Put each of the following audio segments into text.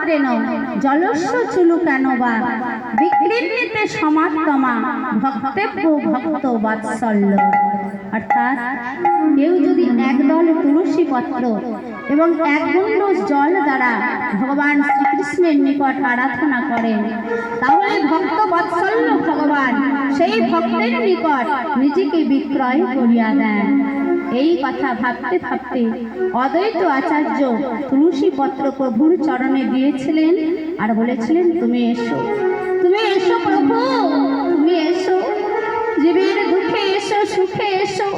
পাত্রেণ জলস্য চুলু কেন বা বিক্রীতে সমাত্তমা ভক্তেব্য ভক্ত বাৎসল্য। অর্থাৎ কেউ যদি একদল তুলসী পত্র এবং এক গুণ্ড জল দ্বারা ভগবান শ্রীকৃষ্ণের নিকট আরাধনা করেন, তাহলে ভক্ত বাৎসল্য ভগবান সেই ভক্তের নিকট নিজেকে বিক্রয় করিয়া দেন। এই কথা ভাবতে ভাবতে অদ্বৈত আচার্য তুলসী পত্র প্রভুর চরণে দিয়েছিলেন আর বলেছিলেন, তুমি এসো, তুমি এসো প্রভু, তুমি এসো, জীবের দুঃখে এসো, সুখে এসো,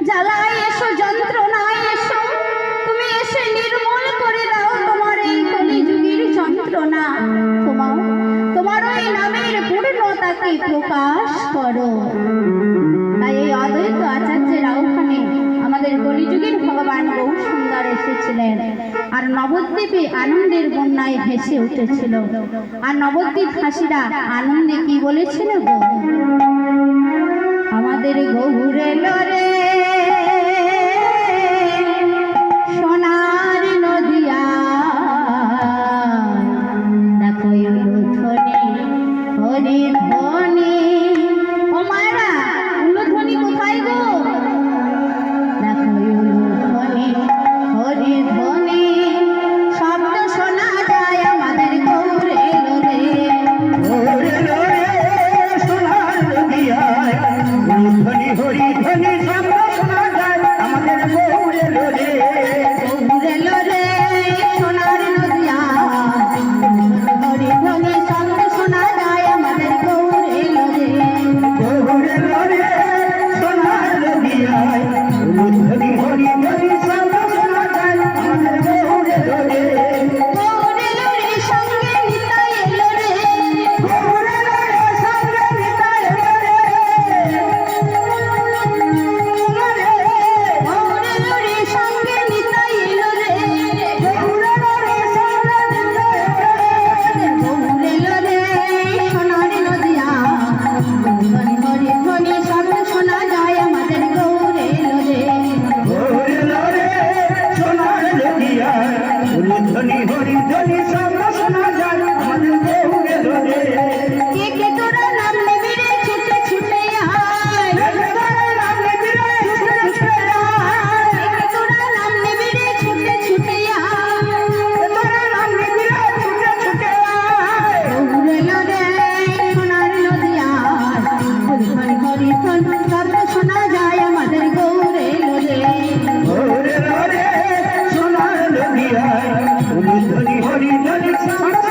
জ্বালায় এসো, যন্ত্রণায় এসো, তুমি এসে নির্মূল করে দাও তোমার এই কলিযুগের যন্ত্রণা, তোমার ওই নামের পূর্ণতাকে প্রকাশ করো। তাই এই অদ্বৈত আচার্যের আহ্বানে আমাদের কলিযুগের ভগবান বহু সুন্দর এসেছিলেন আর নবদ্বীপে আনন্দের বন্যায় ভেসে উঠেছিল। আর নবদ্বীপবাসীরা আনন্দে কি বলেছিল গো, আমাদের গৌরে লরে সোনার নদিয়া, দেখো উলুধ্বনি হরি ধ্বনি। ও মায়েরা, উলুধ্বনি কোথায় গো? দেখো উলুধ্বনি হরি ধ্বনি, শব্দ শোনা যায় আমাদের গৌরে লরে। সোনার নদিয়ায় উলুধ্বনি হরি ধ্বনি শব্দ শোনা যায় আমাদের গৌরে লরে। গৌরে লরে সোনার নদিয়া, হরি ধ্বনি শব্দ শোনা যায় আমাদের গৌরে লরে। গৌরে লরে সোনার নদিয়ায় উলুধ্বনি হরি ধ্বনি শব্দ শোনা যায় আমাদের গৌরে লরে। গৌরে লরে সঙ্গে নিতাই এলো রে, গৌরে লরে সঙ্গে নিতাই এলো রে। গৌরে লরে সঙ্গে নিতাই এলো রে। গৌরে লরে সঙ্গে নিতাই এলো রে। গৌরে লরে সোনার নদিয়া, হরি হরি ধ্বনি শব্দ শোনা যায় আমাদের গৌরে লরে। গৌরে লরে সোনার নদিয়ায় উলুধ্বনি হরি ধ্বনি শব্দ শোনা যায় আমাদের গৌরে লরে। কে কে তোরা নাম নিবি রে, ছুটে ছুটে আয়। কে কে তোরা নাম নিবি রে, ছুটে ছুটে আয়। গৌরে লরে সোনার নদিয়া, হরি হরি হরি ধ্বনি শব্দ শোনা যায় আমাদের গৌরে লরে। গৌরে লরে সোনার নদিয়ায় উলুধ্বনি হরি ধ্বনি শব্দ